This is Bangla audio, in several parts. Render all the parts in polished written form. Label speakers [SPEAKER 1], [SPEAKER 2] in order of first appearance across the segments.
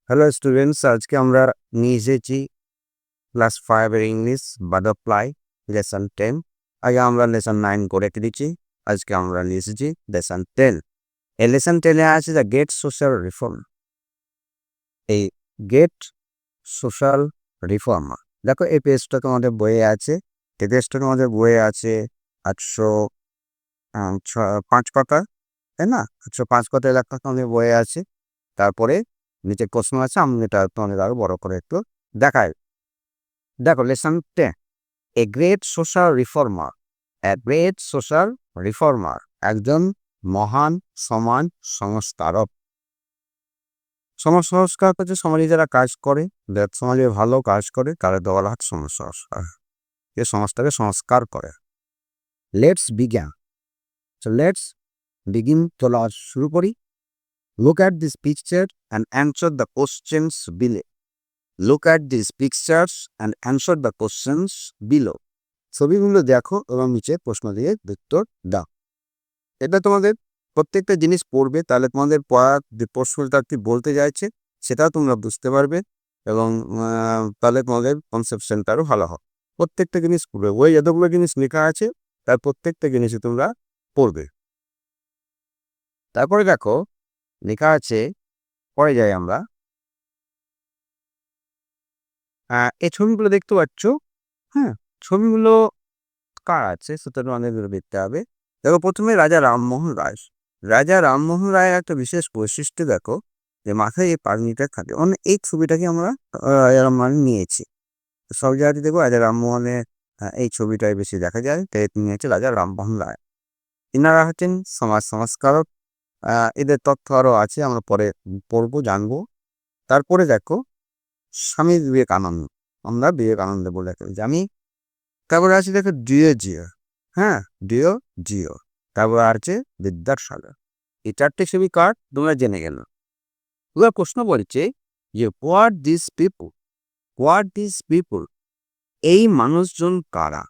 [SPEAKER 1] হ্যালো স্টুডেন্টস, আজকে আমরা নিয়ে এসেছি ক্লাস 5 এর ইংলিশ বাটারফ্লাই লেসন 10। আগে আমরা লেসন 9 করে দিচ্ছি। আজকে আমরা নিয়ে এসেছি লেসন 10। এই লেসন 10 এ আছে দ্য গেট সোশ্যাল রিফর্ম। এই গেট সোশ্যাল রিফর্ম, দেখো এই পেজটা তোমাদের বইয়ে আছে। এই পেজটা তোমাদের বইয়ে আছে 805 পাতা, তাই না? 805 পাতায় লেখা তোমাদের বইয়ে আছে। তারপরে নিচে প্রশ্ন আছে, আমি এটা তোমাদের আরো বড় করে একটু দেখাই। দেখো lesson 10, a great social reformer. Great social reformer, একজন মহান সমাজ সংস্কারক। সমাজ সংস্কার হচ্ছে সমাজে যারা কাজ করে, সমাজে ভালো কাজ করে তারা বলা হয় সমাজ সংস্কার। এ সমাজটাকে সংস্কার করে। লেটস বিজ্ঞান। লেটস বিগিন, চলো আজ শুরু করি। Look at this picture and answer the questions below. Look at these pictures and answer the questions below. ছবিগুলো দেখো এবং নিচে প্রশ্ন দিয়ে উত্তর দাও। এটা তোমাদের প্রত্যেকটা জিনিস পড়বে, তাহলে তোমাদের পড়ার যে প্রশ্নটা কি বলতে চাইছে সেটাও তোমরা বুঝতে পারবে এবং তাহলে তোমাদের কনসেপশনটারও ভালো হবে। প্রত্যেকটা জিনিস পড়বে, ওই যতগুলো জিনিস লেখা আছে তার প্রত্যেকটা জিনিসই তোমরা পড়বে। তারপরে দেখো লেখা আছে, পরে যাই আমরা। এই ছবিগুলো দেখতে পাচ্ছ, হ্যাঁ, ছবিগুলো কার আছে সেটা আমাদের দেখতে হবে। দেখো প্রথমে রাজা রামমোহন রায়। রাজা রামমোহন রায়ের একটা বিশেষ বৈশিষ্ট্য দেখো, যে মাথায় এই পাগড়িটা থাকে। এই ছবিটাকে আমরা রাজা রামমোহন নিয়েছি। সব জায়গাতে দেখো রাজা রামমোহনের এই ছবিটাই বেশি দেখা যায়, তাই নিয়েছে রাজা রামমোহন রায়। এনারা হচ্ছেন সমাজ সংস্কারক। এদের তথ্য আরও আছে, আমরা পরে পড়বো, জানবো। তারপরে দেখো স্বামী বিবেকানন্দ, আমরা বিবেকানন্দ বলে যে আমি। তারপরে আছে দেখো ডিও জিও, হ্যাঁ, ডিও জিও। তারপর আছে বিদ্যাসাগর। এই চারটে ছবি কার তোমরা জেনে গেল। এবার প্রশ্ন বলছে যে হোয়াট দিস পিপুল, এই মানুষজন কারা?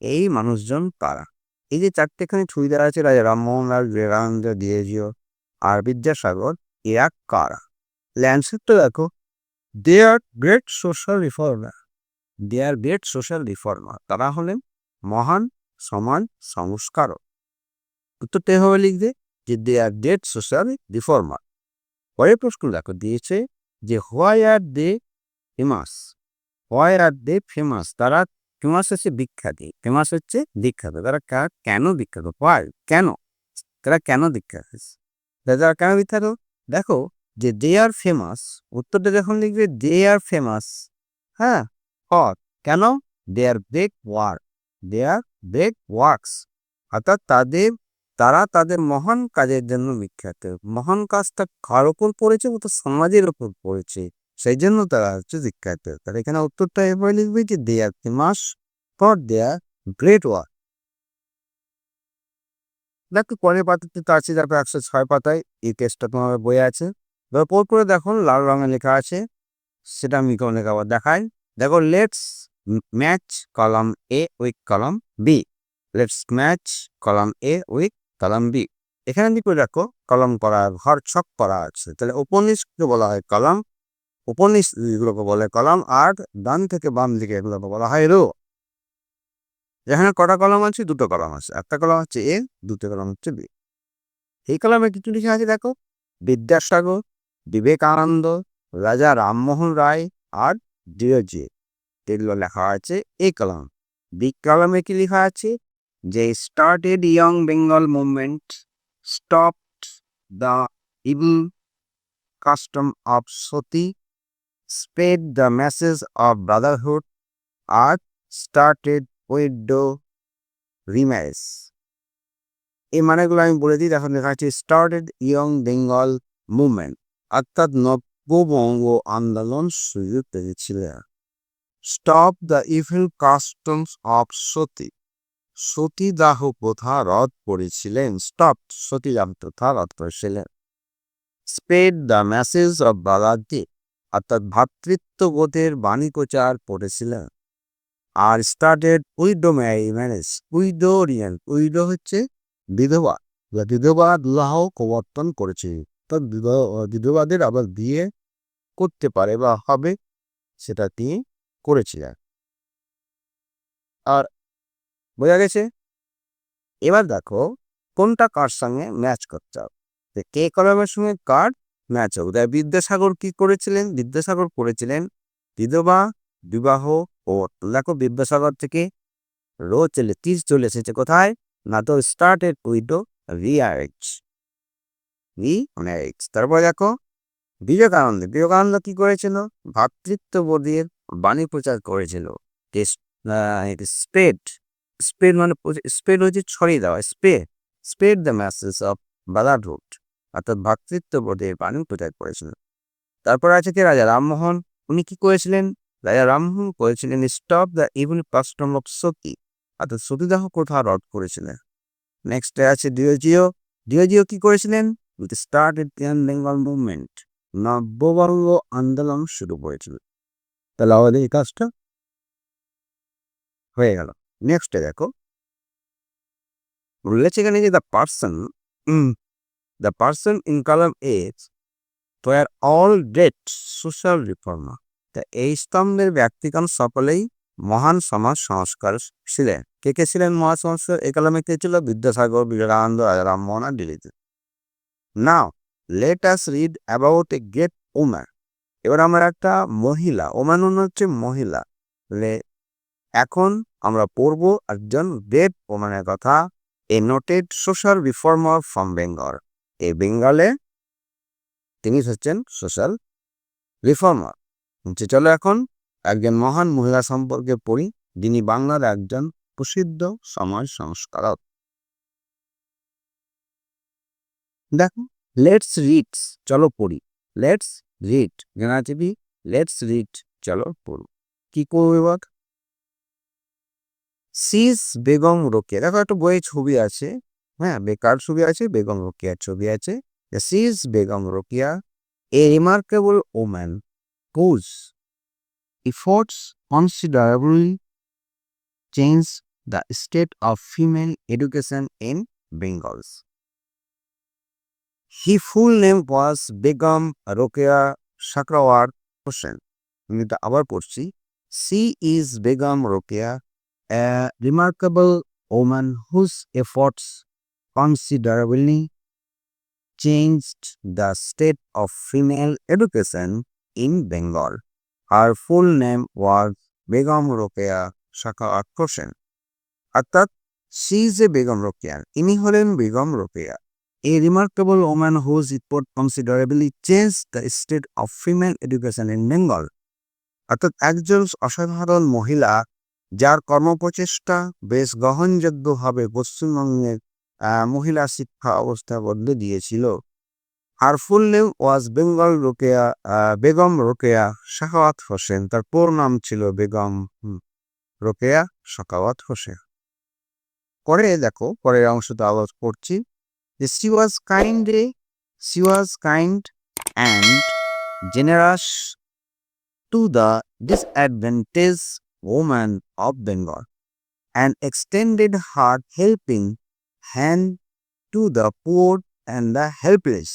[SPEAKER 1] এই মানুষজন কারা? এই যে চারটেখানি ছবি দেওয়া আছে, রাজা রামমোহন রায়, বিবেকানন্দ, ডিও জিও আর বিদ্যাসাগর, এরা কারা? অ্যান্সারটা দেখো, they are great social reformer. They are great social reformer, তারা হলেন মহান সমাজ সংস্কারক। উত্তরটা এভাবে লিখবে যে they are great social reformer. পরের প্রশ্ন দেখো দিয়েছে যে why are they famous. Why are they famous, তারা ফেমাস হচ্ছে বিখ্যাত। ফেমাস হচ্ছে বিখ্যাত, তারা কেন বিখ্যাত? হোয়াই, কেন তারা কেন বিখ্যাত? তারা কেন বিখ্যাত? দেখো যে দে আর ফেমাস, উত্তরটা যখন লিখবে দে আর ফেমাস, হ্যাঁ, কেন? দে আর ব্রেক ওয়ার্ক, দে আর ব্রেক ওয়ার্কস, অর্থাৎ তারা তাদের মহান কাজের জন্য বিখ্যাত। মহান কাজটা কার ওপর পড়েছে? ও তো সমাজের ওপর পড়েছে, সেই জন্য তারা হচ্ছে বিখ্যাত। তাহলে এখানে উত্তরটা এভাবে লিখবে যে they are famous for their great work. দেখো পরের পাতাতে তো আছে, দেখো 106 পাতায় এই টেস্টটা তোমার বইয়ে আছে। পর করে দেখো লাল রঙে লেখা আছে, সেটা আমি কোনো লেখা আবার দেখাই। দেখো let's match column A with column B. Let's match column A with column B. এখানে দিকে দেখো কলম করা, ঘর ছক করা আছে। তাহলে উপনিষকে বলা হয় কলাম, উপনিষ এগুলোকে বলে কলাম, আর ডান থেকে বাম দিকে এগুলোকে বলা হয় রো। যেখানে কটা কলাম আছে? দুটো কলাম আছে, একটা কলাম হচ্ছে এ, দুটো কলাম হচ্ছে বি। এই কলামে কিছু লিখে আছে দেখো, বিদ্যাসাগর, বিবেকানন্দ, রাজা রামমোহন রায় আর ডিওজি, এগুলো লেখা আছে এই কলাম। বি কলামে কি লেখা আছে? যে started young Bengal movement, stopped the evil custom of sati, spread the message of brotherhood আর স্টার্টেড উইডো রিম্যারেজ। এই মানেগুলো আমি বলে দিই। এখন লেখা আছে স্টার্টেড ইয়ং বেঙ্গল মুভমেন্ট, অর্থাৎ নব্যবঙ্গ আন্দোলন শুরু করেছিলেন। Stop the evil customs of Sati, সতীদাহ প্রথা রদ করেছিলেন। স্টপ সতীদাহ প্রথা রদ করেছিলেন। Spread the message of brotherhood, অর্থাৎ ভ্রাতৃত্ববোধের বাণী প্রচার করেছিলেন। আর স্টার্টেড উইডো ম্যারেজ, উইডো হচ্ছে বিধবা, বিধবা বিবাহ প্রবর্তন করেছে। তো বিধবাদের আবার বিয়ে করতে পারে বা হবে সেটা তিনি করেছিলেন। আর বোঝা গেছে? এবার দেখো কোনটা কার সঙ্গে ম্যাচ করতে হবে। তো কে কলমের সঙ্গে কার ম্যাচ হবে। তাই বিদ্যাসাগর কি করেছিলেন? বিদ্যাসাগর করেছিলেন বিধবা বিবাহ ও দেখো বিদ্যাসাগর থেকে তীর চলে এসেছে কোথায়? না তো স্টার্টেড উইথ রিয়ারেজ। তারপর দেখো বিবেকানন্দ কি করেছিল? ভ্রাতৃত্ববোধের বাণী প্রচার করেছিল। স্প্রেড স্প্রেড মানে স্প্রেড হচ্ছে ছড়িয়ে দেওয়া। Spread the message of brotherhood, অর্থাৎ ভ্রাতৃত্ববোধের বাণী প্রচার করেছিল। তারপর আছে কি রাজা রামমোহন। উনি কি করেছিলেন? রাজা রামমোহন করেছিলেন stop the evil custom of Sati, অর্থাৎ সতীদাহ প্রথা রদ করেছিলেন। নেক্সটে আছে ডিওজিও কি করেছিলেন? স্টার্টেড বেঙ্গল মুভমেন্ট, নব্যবর্গ আন্দোলন শুরু করেছিল। তাহলে আমাদের এই কাজটা হয়ে গেল। নেক্সটে দেখো বলেছে এখানে যে the person in column A were all great social reformer. তা এই স্তম্ভের ব্যক্তিগণ সকলেই মহান সমাজ সংস্কার ছিলেন। কে কে ছিলেন মহান সংস্কার? এই কলমে কে ছিল? বিদ্যাসাগর, বিবেকানন্দ, রাজা রামমোহন আর ডিলিজি। Now let us read about a great woman. এবার আমরা একটা মহিলা, ওম্যান হচ্ছে মহিলা। এখন আমরা পড়ব একজন গ্রেট ওম্যানের কথা, a noted social reformer from Bengal. এই বেঙ্গলে তিনি হচ্ছেন সোশ্যাল রিফর্মার। চলো এখন একজন মহান মহিলা সম্পর্কে পড়ি, যিনি বাংলার একজন প্রসিদ্ধ সমাজ সংস্কারক। দেখো লেটস রিড, চলো পড়ি। লেটস রিড জ্ঞানাচিবি, লেটস রিড, চলো পড়ো। কি করবো এবার? সিজ বেগম রোকেয়া। দেখো একটা বইয়ে ছবি আছে, হ্যাঁ বেকার ছবি আছে, বেগম রোকেয়ার ছবি আছে। She's Begum Rokeya, a remarkable woman whose efforts considerably changed the state of female education in Bengal. His full name was Begum Rokeya Shakrawar Hossain. আমি এটা আবার পড়ছি। She is Begum Rokeya, a remarkable woman whose efforts considerably changed the state of female education in Bengal. Her full name was Begum Rokeya Shakawat Hossain. অর্থাৎ she is a Begum Rokeya, ইনি হলেন Begum Rokeya, a remarkable woman whose effort considerably changed the state of female education in Bengal. অর্থাৎ একজন অসাধারণ মহিলা যার কর্মপ্রচেষ্টা বেশ গ্রহণযোগ্যভাবে পশ্চিমবঙ্গের মহিলা শিক্ষা অবস্থা বদলে দিয়েছিল। Her full name was Begum Rokeya Sakhawat Hossain. তার পুরো নাম ছিল বেগম রোকেয়া শাখাওয়াত হোসেন। পরে দেখো পরের অংশটা আবার পড়ছি যে she was kind and generous to the disadvantaged women of Bengal and extended her helping hand to the poor and the helpless.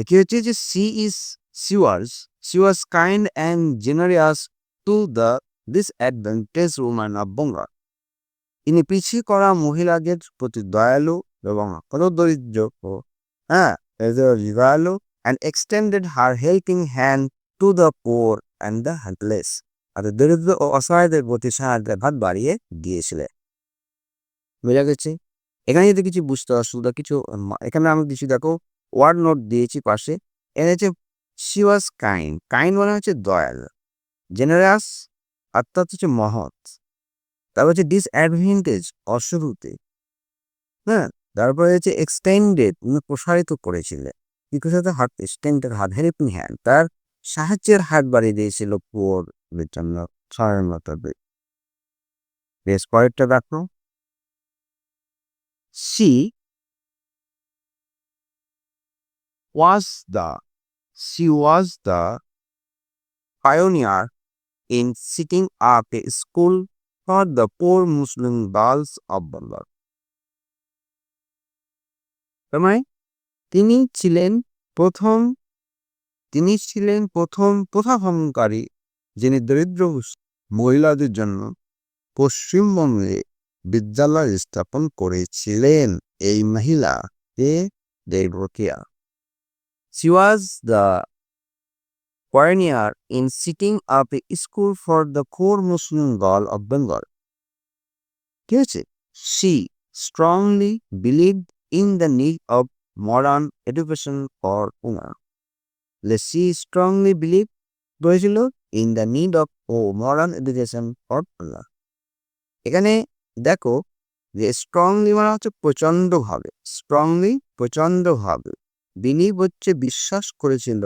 [SPEAKER 1] এটি হচ্ছে যে she was kind and generous to the disadvantaged women of Bengal. তিনি পিছিয়ে করা মহিলাদের প্রতি দয়ালু এবং হতদরিদ্র দয়ালু and extended her helping hand to the poor and the helpless. আর দরিদ্র ও অসহায়দের প্রতি সাহায্যের হাত বাড়িয়ে দিয়েছিলেন। বোঝা গেছে? এখানে যদি কিছু বুঝতে অসুবিধা কিছু, এখানে আমি কিছু দেখো ওয়ার্ড নোট দিয়েছি পাশে। এখানে হচ্ছে she was kind, মানে হচ্ছে দয়ালু, জেনারাস অর্থাৎ হচ্ছে মহৎ, তারপর হচ্ছে ডিসঅ্যাডভান্টেজ অশুরুতে, হ্যাঁ, তারপরে হচ্ছে এক্সটেন্ডেড প্রসারিত করেছিলেন, কি করেছে? হাত এক্সটেন্ডেড হাত, হেল্পিং হ্যান্ড তার সাহায্যের হাত বাড়িয়ে দিয়েছিল পুয়ার জন্য, সহায়তাদের। বেশ পরেরটা দেখো she was the pioneer in setting up a school for the poor Muslim girls of Bengal. তিনি ছিলেন প্রথম তিনি ছিলেন প্রথম প্রথাভঙ্গকারী যিনি দরিদ্র মহিলাদের জন্য পশ্চিমবঙ্গে বিদ্যালয় স্থাপন করেছিলেন। এই মহিলা কে? Rokeya. She was the pioneer in setting up a school for the poor Muslim girl of Bengal. ঠিক আছে? She strongly believed in the need of modern education for women. She strongly believed করেছিল in the need of modern education for women. এখানে দেখো যে স্ট্রংলি মানে হচ্ছে প্রচণ্ডভাবে, স্ট্রংলি প্রচণ্ডভাবে, বিলিভ হচ্ছে বিশ্বাস করেছিল,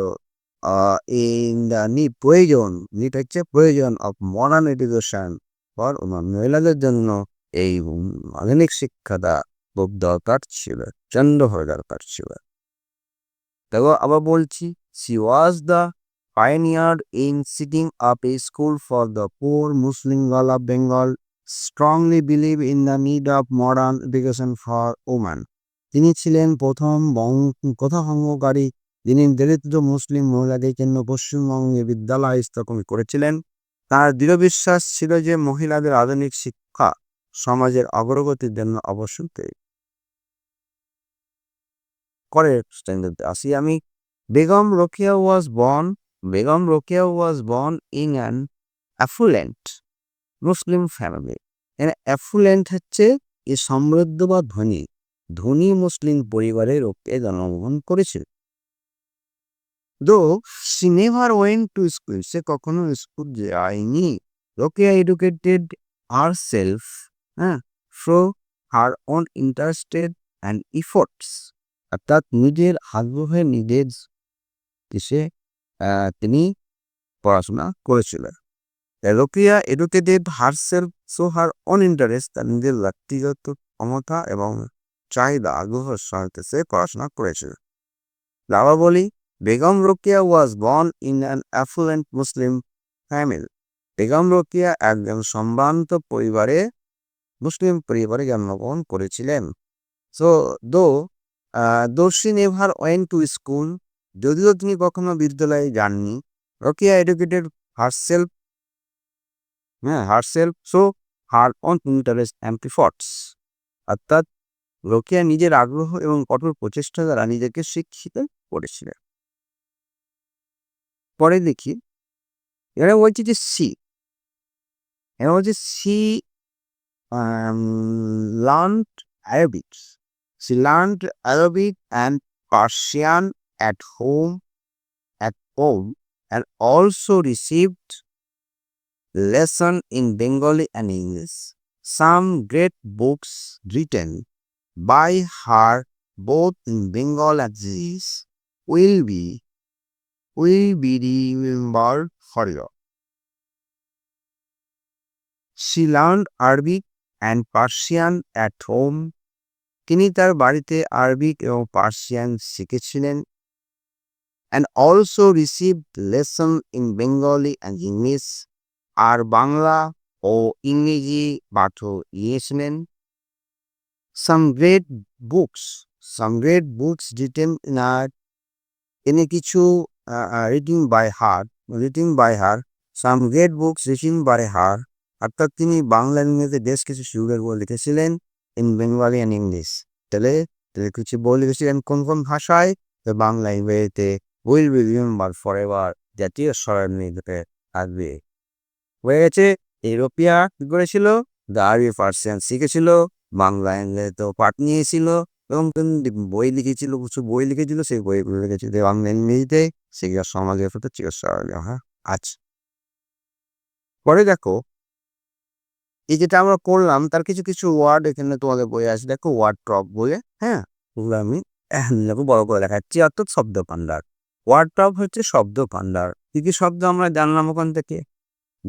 [SPEAKER 1] ইন দ্য নিড প্রয়োজন, নিড হচ্ছে প্রয়োজন অফ মডার্ন এডুকেশন ফর মহিলাদের জন্য এই আধুনিক শিক্ষাটা খুব দরকার ছিল, প্রচণ্ডভাবে দরকার ছিল। দেখো আবার বলছি, she was the pioneer in setting up a school for the poor Muslim girl of Bengal, strongly believe in the need of modern education for women. তিনি ছিলেন প্রথম প্রথাভঙ্গকারী যিনি দরিদ্র মুসলিম মহিলাদের জন্য পশ্চিমবঙ্গে বিদ্যালয় স্থাপন করেছিলেন। তার দৃঢ় বিশ্বাস ছিল যে মহিলাদের আধুনিক শিক্ষা সমাজের অগ্রগতির জন্য অবশ্যই করে। আসি আমি। Begum Rokeya was born in an affluent Muslim family. Affluent হচ্ছে এ সমৃদ্ধ বা ধনী, ধনী মুসলিম পরিবারে রোকেয়া জন্মগ্রহণ করেছিল। Though she never went to school, সে কখনো স্কুল যায়নি। Rokeya educated herself through her own interested and efforts, অর্থাৎ নিজের আগ্রহে নিজের দেশে তিনি পড়াশোনা করেছিলেন। Rokeya educated herself through her own interest, তার নিজের ব্যক্তিগত ক্ষমতা এবং চাহিদা আগ্রহের সহায়তা সে পড়াশোনা করেছিল। আবার বলি, Begum Rokeya was born in an affluent Muslim family. Begum Rokeya একজন সম্ভ্রান্ত পরিবারে, মুসলিম পরিবারে জন্মগ্রহণ করেছিলেন। So though she never went to school, যদিও তিনি কখনো বিদ্যালয়ে যাননি। Rokeya educated herself so her own interest and efforts, অর্থাৎ রোকেয়া নিজের আগ্রহ এবং কঠোর প্রচেষ্টা দ্বারা নিজেকে শিক্ষিত করেছিলেন। পরে দেখি, এরা বলছে যে C learned Arabic. She learned Arabic and Persian at home and also received lesson in Bengali and English. Some great books written by her both in Bengal and English will be remembered forever. She learned Arabic and Persian at home. তিনি তার বাড়িতে আরবিক এবং পার্সিয়ান শিখেছিলেন। and also received lesson in Bengali and English, আর বাংলা ও ইংরেজি পাঠও নিয়েছিলেন। some great books written in her, তিনি কিছু written by her, some great books written by her, অর্থাৎ তিনি বাংলা ইংরেজিতে বেশ কিছু সুন্দর বই লিখেছিলেন ইন বেঙ্গলি অ্যান্ড ইংলিশ। তাহলে কিছু বই লিখেছিলেন কোন কোন ভাষায়? বাংলা ইংরেজিতে। Will be remember for ever, জাতীয় স্মরণে থাকবে। হয়ে গেছে। ইউরোপিয়া কি করেছিল? দ্য আরবি পার্সিয়ান শিখেছিল, বাংলা ইংরেজিতেও পাঠ নিয়েছিল এবং বই লিখেছিল, কিছু বই লিখেছিল, সেই বইগুলো লিখেছিল বাংলা ইংরেজিতে, সেগুলো সমাজের প্রতি চিকিৎসা। হ্যাঁ, আচ্ছা। পরে দেখো, এই যেটা আমরা করলাম তার কিছু কিছু ওয়ার্ড এখানে তোমাদের বই আছে, দেখো ওয়ার্ড টপ বইয়ে। হ্যাঁ, ওগুলো আমি দেখো বড় করে দেখাচ্ছি, অর্থাৎ শব্দ ভান্ডার। ওয়ার্ড টপ হচ্ছে শব্দ ভান্ডার। কি কি শব্দ আমরা জানলাম ওখান থেকে?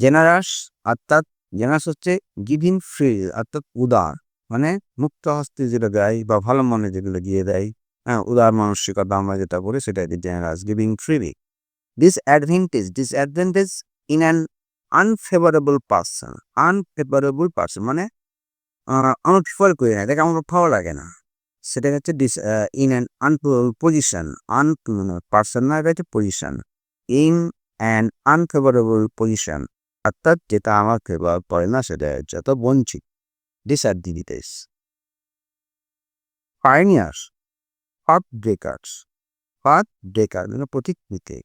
[SPEAKER 1] জেনারাস, অর্থাৎ জেনারাস হচ্ছে গিভিং ফ্রি, অর্থাৎ উদার, মানে মুক্ত হস্তে যেটা দেয় বা ভালো মনে যেগুলো দিয়ে দেয়। হ্যাঁ, উদার মানসিকতা আমরা যেটা বলি সেটাই generous, giving freely. Disadvantage in an unfavourable person মানে অনুপ্রেফার করে না, দেখে আমার ভালো লাগে না। সেটা হচ্ছে in an unfavourable position, person না, এটা হচ্ছে position. In an unfavourable position, অর্থাৎ যেটা আমার ফেভার করে না, সেটা হচ্ছে তো বঞ্চিত, disadvantage. Pioneers, path breakers, path breaker মানে পথিকৃতে।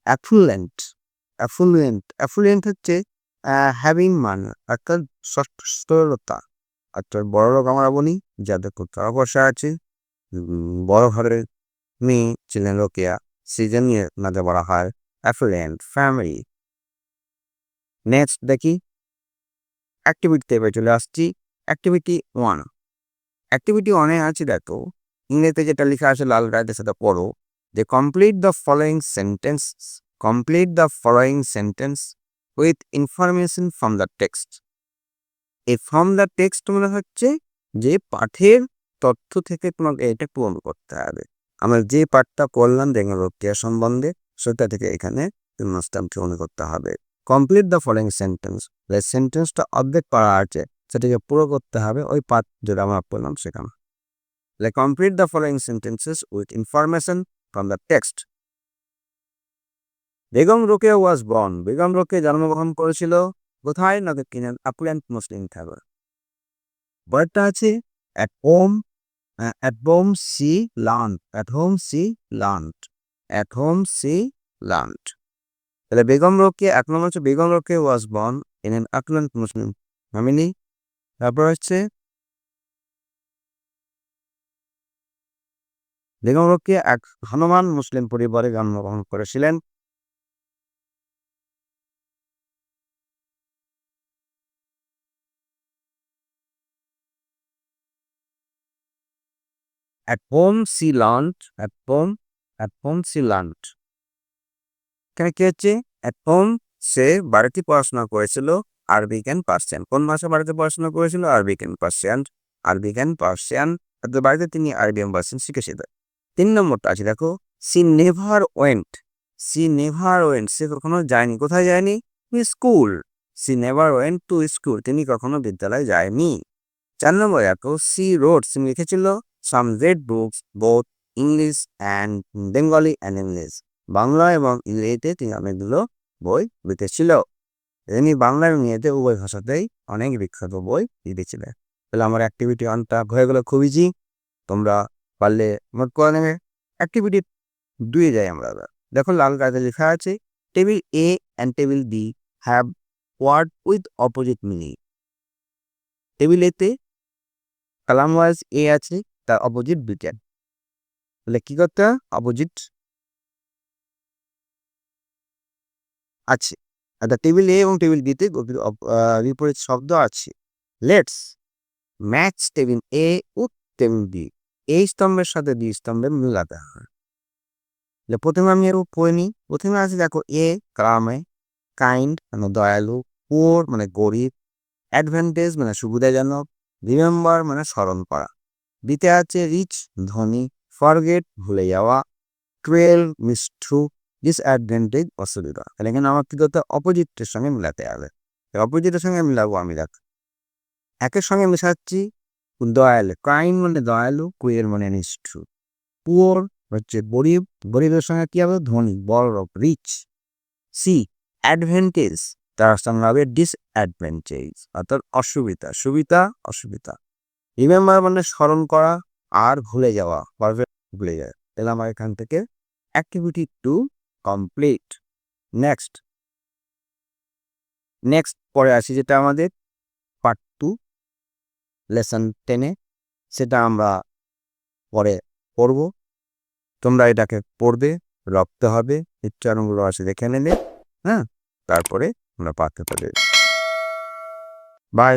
[SPEAKER 1] অ্যাফ্লুয়েন্ট, অ্যাফ্লুয়েন্ট হচ্ছে হ্যাভিং মানে, অর্থাৎ সচ্ছলতা। অর্থাৎ বড় লোক আমরা বলি যাদের খুব টাকা পয়সা আছে, বড় ঘরের মেয়ে ছিলেন রোকেয়া, সিজন নিয়ে নাতে বলা হয় অ্যাফ্লুয়েন্ট ফ্যামিলি। নেক্সট দেখি অ্যাক্টিভিটিতে এবার চলে আসছি। অ্যাক্টিভিটি 1, অ্যাক্টিভিটি 1-এ আছে দেখো ইংরেজিতে যেটা লেখা আছে লাল গাড়িতে, সেটা পড়ো। যে complete the following sentence with information from the text. এই ফ্রম দ্য টেক্সট মানে হচ্ছে যে পাঠের তথ্য থেকে তোমাকে এটা পূরণ করতে হবে। আমরা যে পাঠটা পড়লাম দেখলাম রোকেয়া সম্বন্ধে, সেটা থেকে এখানে পূরণ করতে হবে। কমপ্লিট দ্য ফলোয়িং সেন্টেন্স, যে সেন্টেন্সটা অর্ধেক পড়া আছে সেটাকে পুরো করতে হবে ওই পাঠ যেটা আমরা পড়লাম সেখানে। Complete the following sentences with information from the text. Begum Rokeya was born, Begum Rokeya জন্মগ্রহণ করেছিল কোথায় না কিনেন আপ্ল্যান্ড মুসলিম থাগর। পরেরটা আছে at home, at home she learn, at home she learn, at home she learn. তাহলে বেগম রোকেয়া, এক নম্বর হচ্ছে Begum Rokeya was born in an upland Muslim family. তারপর হচ্ছে বেগম রোকেয়া এক ধনবান মুসলিম পরিবারে জন্মগ্রহণ করেছিলেন। At home she learned, at home she learned। এখানে কি হচ্ছে at home সে বাড়িতে পড়াশোনা করেছিল আরবিক অ্যান্ড পার্সিয়ান। কোন ভাষা বাড়িতে পড়াশোনা করেছিল? Arabic and Persian, Arabic and Persian. অর্থাৎ বাড়িতে তিনি আরবি অ্যান্ড পার্সিয়ান শিখেছিলেন। 3 নম্বরটা আছে দেখো she never went, she never went, সে কখনো যায়নি। কোথায় যায়নি? School. She never went to school, তিনি কখনো বিদ্যালয়ে যায়নি। 4 নম্বর দেখো সি রোড, সে লিখেছিল some read books both English and Bengali and English, Bangla এবং ইংরেজিতে তিনি অনেকগুলো বই লিখেছিল। তিনি বাংলা এবং ইংরেজিতে উভয় ভাষাতেই অনেক বিখ্যাত বই লিখেছিলেন। তাহলে আমার অ্যাক্টিভিটি 1টা হয়ে গেলো খুব ইজি, তোমরা পারলে নোট করে নেবে। অ্যাক্টিভিটি 2-এ যাই আমরা। দেখো লাল কাগজে লেখা আছে table A and table B have word with opposite meaning. Table এতে কালাম ওয়াইজ এ আছে, তার অপোজিট বি ক্যান। তাহলে কি করতে হবে? অপোজিট আছে, একটা টেবিল এ এবং টেবিল বিতে বিপরীত শব্দ আছে। Let's match table A with table B, এই স্তম্ভের সাথে বি স্তম্ভের মিলাতে হয়। প্রথমে আমি এর পড়ে নিই। প্রথমে আছে দেখো এ কালামে, কাইন্ড মানে দয়ালু, পুয়ার মানে গরিব, অ্যাডভান্টেজ মানে সুবিধাজনক, রিমেম্বার মানে স্মরণ করা। বিতে আছে রিচ ধনী, ফরগেট ভুলে যাওয়া, ক্রুয়েল নিষ্ঠুর, ডিসঅ্যাডভান্টেজ অসুবিধা। তাহলে এখানে আমার কি করতে অপোজিটের সঙ্গে মিলাতে হবে। অপোজিটের সঙ্গে মিলাবো আমি দেখ একের সঙ্গে মেশাচ্ছি দয়ালু, কাইন্ড মানে দয়ালু, ক্রুয়েল মানে নিষ্ঠুর, পুয়ার হচ্ছে গরিব, গরিবের সঙ্গে কি হবে? ধনী, বড় লোক, রিচ। সি অ্যাডভান্টেজ, তার সঙ্গে হবে ডিসঅ্যাডভান্টেজ অর্থাৎ অসুবিধা, সুবিধা অসুবিধা। রিমেম্বার মানে স্মরণ করা, আর ভুলে যাওয়া ভুলে যায়। তাহলে আমার এখান থেকে অ্যাক্টিভিটি 2 কমপ্লিট। নেক্সট পরে আসি যেটা আমাদের পার্ট 2 লেসন 10-এ, সেটা আমরা পরে পড়ব। তোমরা এটাকে পড়বে, রাখতে হবে, উচ্চারণগুলো আছে দেখে নেবে, হ্যাঁ, তারপরে আমরা পাঠ্য করবে। বাই।